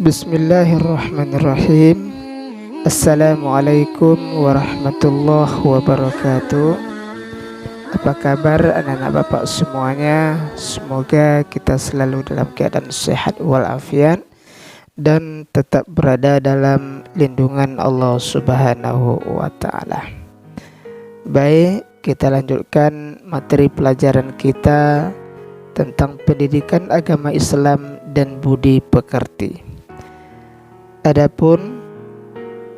Bismillahirrahmanirrahim. Assalamualaikum warahmatullahi wabarakatuh. Apa kabar anak-anak bapak semuanya? Semoga kita selalu dalam keadaan sehat walafiat dan tetap berada dalam lindungan Allah Subhanahu wa ta'ala. Baik, kita lanjutkan materi pelajaran kita tentang pendidikan agama Islam dan budi pekerti. Adapun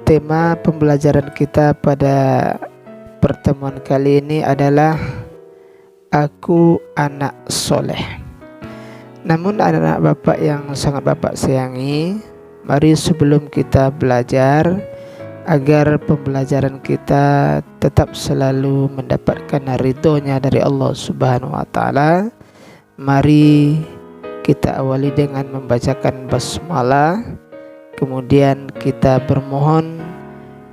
tema pembelajaran kita pada pertemuan kali ini adalah Aku Anak Soleh. Namun anak-anak bapak yang sangat bapak sayangi, mari sebelum kita belajar, agar pembelajaran kita tetap selalu mendapatkan ridhonya dari Allah Subhanahu wa ta'ala, mari kita awali dengan membacakan basmalah. Kemudian kita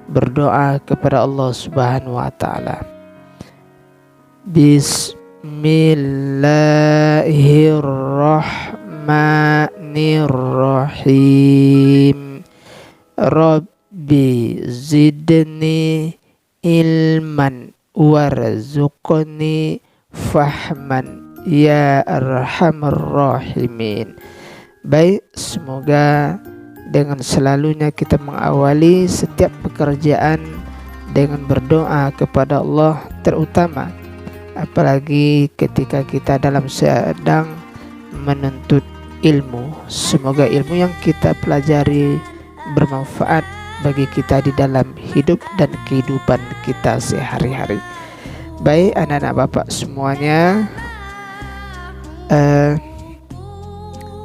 berdoa kepada Allah Subhanahu wa ta'ala. Bismillahirrahmanirrahim. Rabbi zidni ilman warzuqni fahman ya arhamar rahimin. Baik, semoga dengan selalunya kita mengawali setiap pekerjaan dengan berdoa kepada Allah, terutama apalagi ketika kita dalam sedang menuntut ilmu. Semoga ilmu yang kita pelajari bermanfaat bagi kita di dalam hidup dan kehidupan kita sehari-hari. Baik anak-anak bapak semuanya,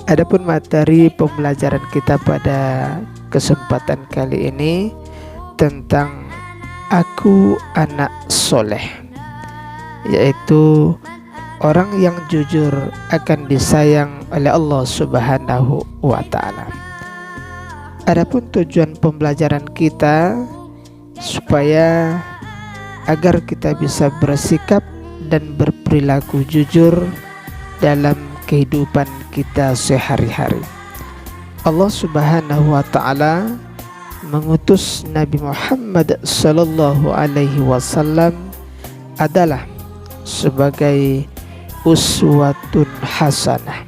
adapun materi pembelajaran kita pada kesempatan kali ini tentang Aku Anak Soleh, yaitu orang yang jujur akan disayang oleh Allah Subhanahu wa ta'ala. Adapun tujuan pembelajaran kita supaya agar kita bisa bersikap dan berperilaku jujur dalam kehidupan kita sehari-hari. Allah Subhanahu wa ta'ala mengutus Nabi Muhammad sallallahu alaihi wasallam adalah sebagai uswatun hasanah.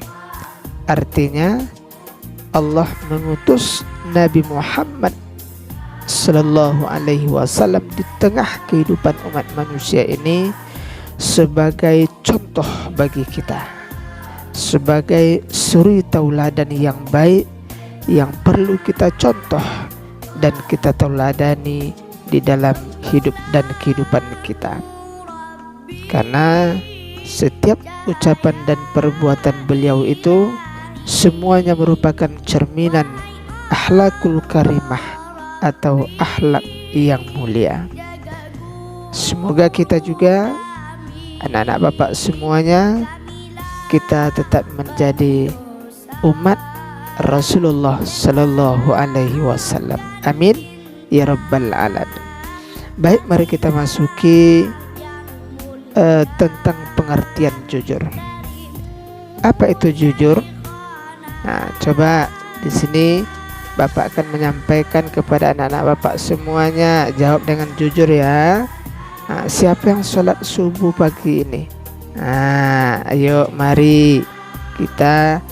Artinya Allah mengutus Nabi Muhammad sallallahu alaihi wasallam di tengah kehidupan umat manusia ini sebagai contoh bagi kita, sebagai suri tauladan yang baik yang perlu kita contoh dan kita tauladani di dalam hidup dan kehidupan kita. Karena setiap ucapan dan perbuatan beliau itu semuanya merupakan cerminan akhlakul karimah atau akhlak yang mulia. Semoga kita juga anak-anak bapak semuanya, kita tetap menjadi umat Rasulullah sallallahu alaihi wasallam. Amin ya rabbal alamin. Baik, mari kita masuki tentang pengertian jujur. Apa itu jujur? Nah, coba di sini Bapak akan menyampaikan kepada anak-anak Bapak semuanya, jawab dengan jujur ya. Nah, siapa yang sholat subuh pagi ini? Nah, ayo mari kita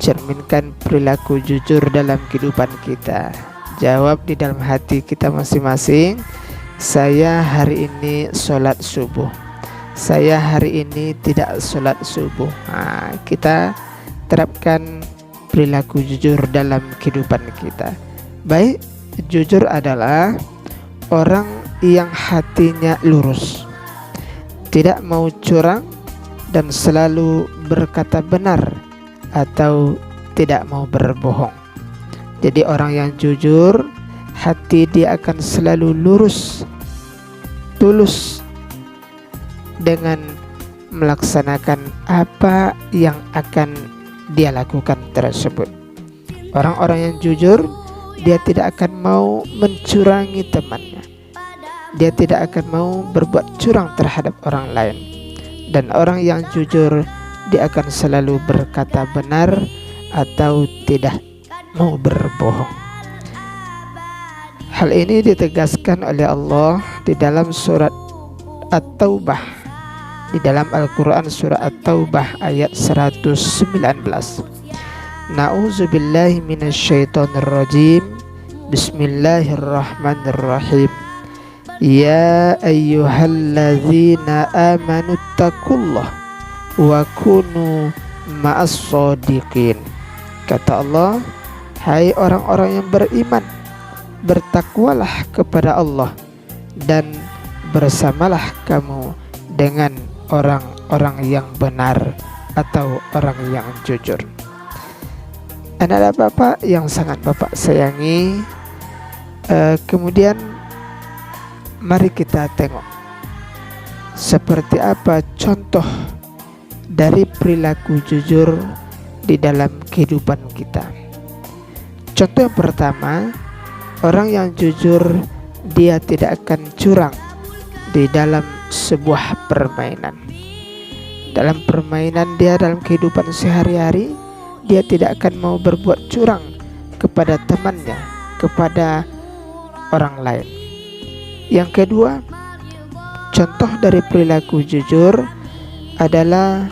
cerminkan perilaku jujur dalam kehidupan kita. Jawab di dalam hati kita masing-masing, saya hari ini sholat subuh, saya hari ini tidak sholat subuh. Nah, kita terapkan perilaku jujur dalam kehidupan kita. Baik, jujur adalah orang yang hatinya lurus, tidak mau curang dan selalu berkata benar atau tidak mau berbohong. Jadi orang yang jujur, hati dia akan selalu lurus, tulus dengan melaksanakan apa yang akan dia lakukan tersebut. Orang-orang yang jujur, dia tidak akan mau mencurangi temannya, dia tidak akan mau berbuat curang terhadap orang lain. Dan orang yang jujur, dia akan selalu berkata benar atau tidak mau berbohong. Hal ini ditegaskan oleh Allah di dalam surat At-Taubah, di dalam Al-Quran surah At-Taubah ayat 119. Na'udzubillahi minasyaitonirrajim. Bismillahirrahmanirrahim. Ya ayyuhalladzina amanu taqullah wa kunu ma'as shodiqin. Kata Allah, hai orang-orang yang beriman, bertakwalah kepada Allah dan bersamalah kamu dengan orang-orang yang benar atau orang yang jujur. Anak-anak Bapak yang sangat Bapak sayangi, kemudian mari kita tengok seperti apa contoh dari perilaku jujur di dalam kehidupan kita. Contoh yang pertama, orang yang jujur dia tidak akan curang di dalam sebuah permainan. Dalam permainan dia, dalam kehidupan sehari-hari, dia tidak akan mau berbuat curang kepada temannya, kepada orang lain. Yang kedua, contoh dari perilaku jujur adalah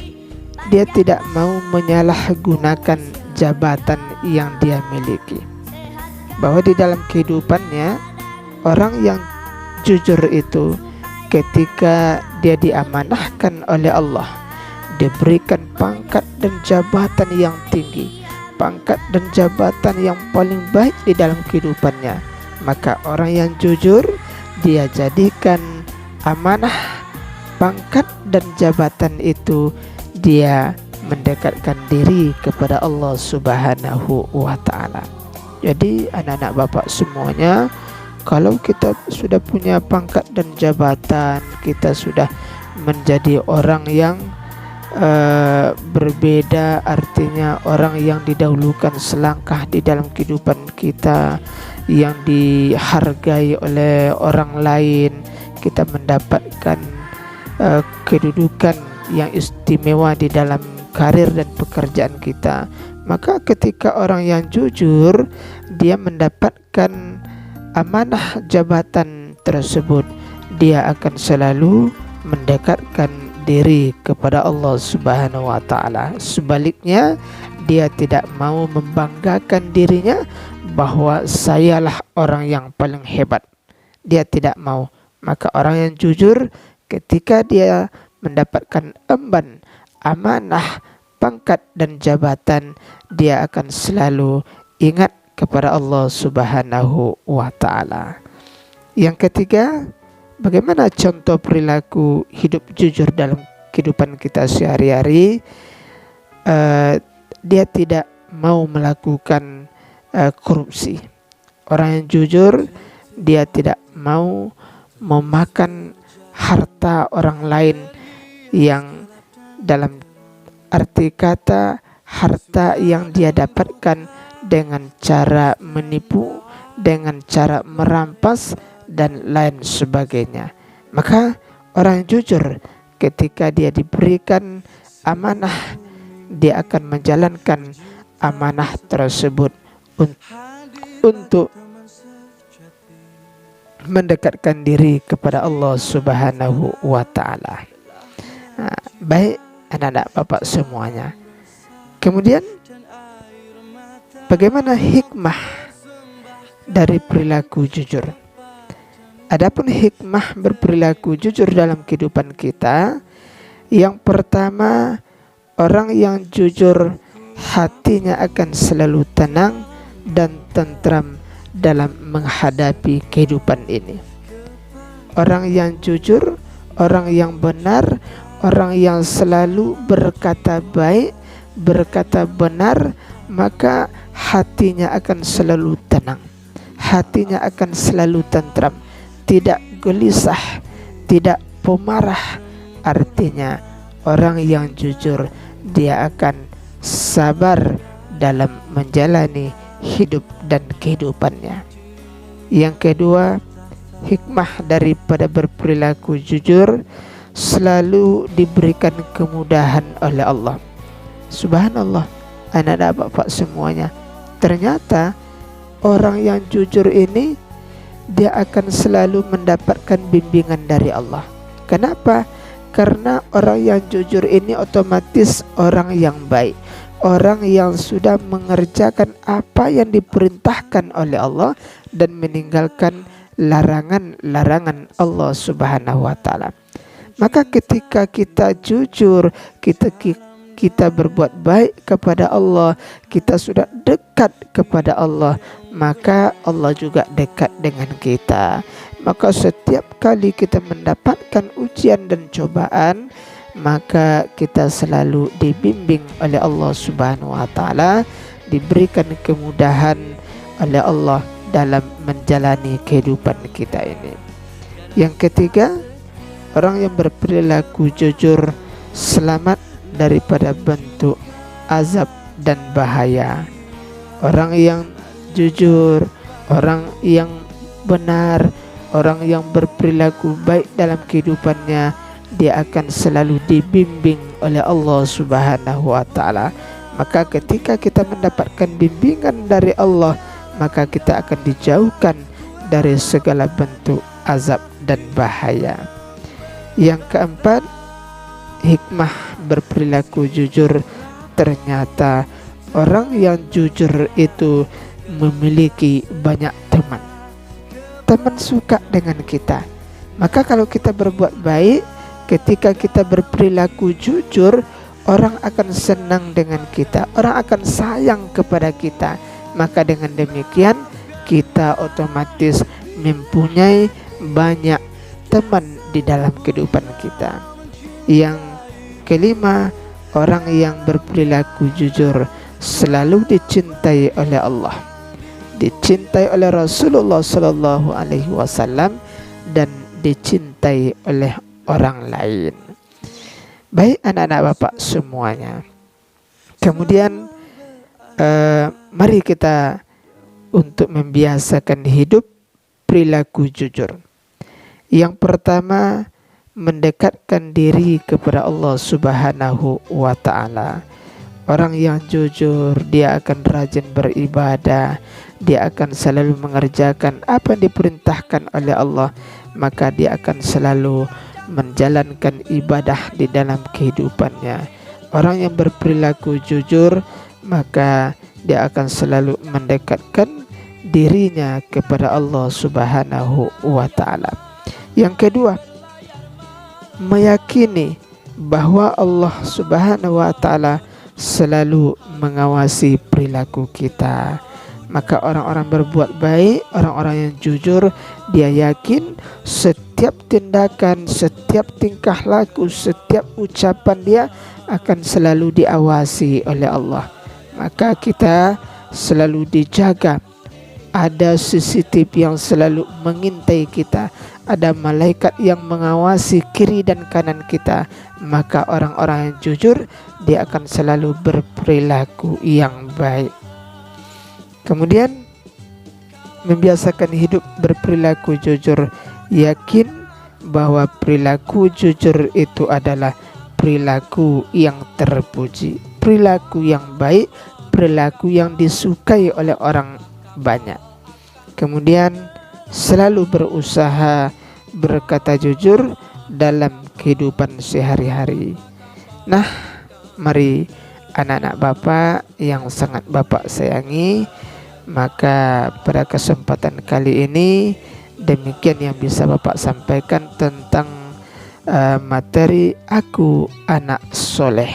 dia tidak mau menyalahgunakan jabatan yang dia miliki. Bahwa di dalam kehidupannya, orang yang jujur itu ketika dia diamanahkan oleh Allah, diberikan pangkat dan jabatan yang tinggi, pangkat dan jabatan yang paling baik di dalam kehidupannya, maka orang yang jujur dia jadikan amanah, pangkat dan jabatan itu dia mendekatkan diri kepada Allah Subhanahu wa ta'ala. Jadi anak-anak Bapak semuanya, kalau kita sudah punya pangkat dan jabatan, kita sudah menjadi orang yang berbeda, artinya orang yang didahulukan selangkah di dalam kehidupan kita, yang dihargai oleh orang lain, kita mendapatkan kedudukan yang istimewa di dalam karir dan pekerjaan kita. Maka ketika orang yang jujur dia mendapatkan amanah jabatan tersebut, dia akan selalu mendekatkan diri kepada Allah Subhanahu wa ta'ala. Sebaliknya, dia tidak mau membanggakan dirinya bahwa sayalah orang yang paling hebat. Dia tidak mau. Maka orang yang jujur ketika dia mendapatkan emban, amanah, pangkat dan jabatan, dia akan selalu ingat kepada Allah Subhanahu wa ta'ala. Yang ketiga, bagaimana contoh perilaku hidup jujur dalam kehidupan kita sehari-hari? Dia tidak mau melakukan korupsi. Orang yang jujur dia tidak mau memakan harta orang lain, yang dalam arti kata harta yang dia dapatkan dengan cara menipu, dengan cara merampas dan lain sebagainya. Maka orang jujur ketika dia diberikan amanah, dia akan menjalankan amanah tersebut untuk mendekatkan diri kepada Allah Subhanahu wa ta'ala. Baik anak-anak Bapak semuanya, kemudian bagaimana hikmah dari perilaku jujur? Adapun hikmah berperilaku jujur dalam kehidupan kita, yang pertama, orang yang jujur hatinya akan selalu tenang dan tentram dalam menghadapi kehidupan ini. Orang yang jujur, orang yang benar, orang yang selalu berkata baik, berkata benar, maka hatinya akan selalu tenang, hatinya akan selalu tentram, tidak gelisah, tidak pemarah. Artinya orang yang jujur dia akan sabar dalam menjalani hidup dan kehidupannya. Yang kedua, hikmah daripada berperilaku jujur, selalu diberikan kemudahan oleh Allah. Subhanallah, anak-anak bapak semuanya, ternyata orang yang jujur ini dia akan selalu mendapatkan bimbingan dari Allah. Kenapa? Karena orang yang jujur ini otomatis orang yang baik, orang yang sudah mengerjakan apa yang diperintahkan oleh Allah dan meninggalkan larangan-larangan Allah Subhanahu wa taala. Maka ketika kita jujur, kita berbuat baik kepada Allah, kita sudah dekat kepada Allah, maka Allah juga dekat dengan kita. Maka setiap kali kita mendapatkan ujian dan cobaan, maka kita selalu dibimbing oleh Allah Subhanahu wa taala, diberikan kemudahan oleh Allah dalam menjalani kehidupan kita ini. Yang ketiga, orang yang berperilaku jujur selamat daripada bentuk azab dan bahaya. Orang yang jujur, orang yang benar, orang yang berperilaku baik dalam kehidupannya, dia akan selalu dibimbing oleh Allah Subhanahu wa taala. Maka ketika kita mendapatkan bimbingan dari Allah, maka kita akan dijauhkan dari segala bentuk azab dan bahaya. Yang keempat, hikmah berperilaku jujur. Ternyata orang yang jujur itu memiliki banyak teman. Teman suka dengan kita. Maka kalau kita berbuat baik, ketika kita berperilaku jujur, orang akan senang dengan kita, orang akan sayang kepada kita. Maka dengan demikian kita otomatis mempunyai banyak teman di dalam kehidupan kita. Yang kelima, orang yang berperilaku jujur selalu dicintai oleh Allah, dicintai oleh Rasulullah Sallallahu Alaihi Wasallam, dan dicintai oleh orang lain. Baik anak-anak bapak semuanya, kemudian mari kita untuk membiasakan hidup perilaku jujur. Yang pertama, mendekatkan diri kepada Allah Subhanahu wa taala. Orang yang jujur, dia akan rajin beribadah, dia akan selalu mengerjakan apa yang diperintahkan oleh Allah, maka dia akan selalu menjalankan ibadah di dalam kehidupannya. Orang yang berperilaku jujur, maka dia akan selalu mendekatkan dirinya kepada Allah Subhanahu wa taala. Yang kedua, meyakini bahwa Allah Subhanahu wa taala selalu mengawasi perilaku kita. Maka orang-orang berbuat baik, orang-orang yang jujur, dia yakin setiap tindakan, setiap tingkah laku, setiap ucapan dia akan selalu diawasi oleh Allah. Maka kita selalu dijaga. Ada CCTV yang selalu mengintai kita, ada malaikat yang mengawasi kiri dan kanan kita. Maka orang-orang yang jujur, dia akan selalu berperilaku yang baik. Kemudian membiasakan hidup berperilaku jujur, yakin bahwa perilaku jujur itu adalah perilaku yang terpuji, perilaku yang baik, perilaku yang disukai oleh orang banyak. Kemudian selalu berusaha berkata jujur dalam kehidupan sehari-hari. Nah, mari anak-anak bapak yang sangat bapak sayangi, maka pada kesempatan kali ini demikian yang bisa bapak sampaikan tentang materi Aku Anak Soleh,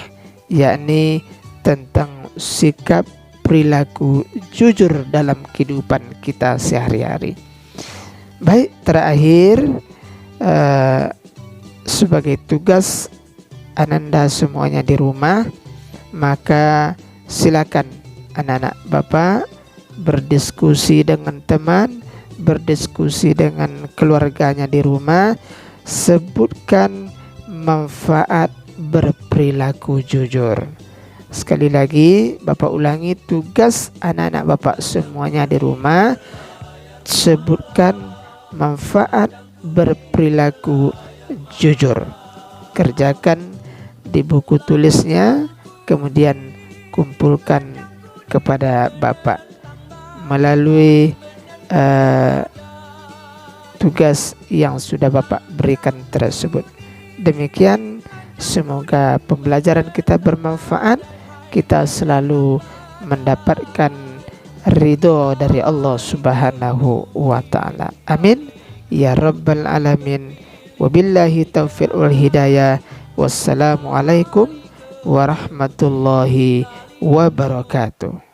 yakni tentang sikap perilaku jujur dalam kehidupan kita sehari-hari. Baik, terakhir sebagai tugas ananda semuanya di rumah, maka silakan anak-anak bapak berdiskusi dengan teman, berdiskusi dengan keluarganya di rumah, sebutkan manfaat berperilaku jujur. Sekali lagi bapak ulangi tugas anak-anak bapak semuanya di rumah, sebutkan manfaat berperilaku jujur. Kerjakan di buku tulisnya, kemudian kumpulkan kepada Bapak melalui tugas yang sudah Bapak berikan tersebut. Demikian, semoga pembelajaran kita bermanfaat, kita selalu mendapatkan ridho dari Allah Subhanahu wa ta'ala. Amin ya rabbal alamin. Wabillahi taufiq wal hidayah. Wassalamualaikum warahmatullahi wabarakatuh.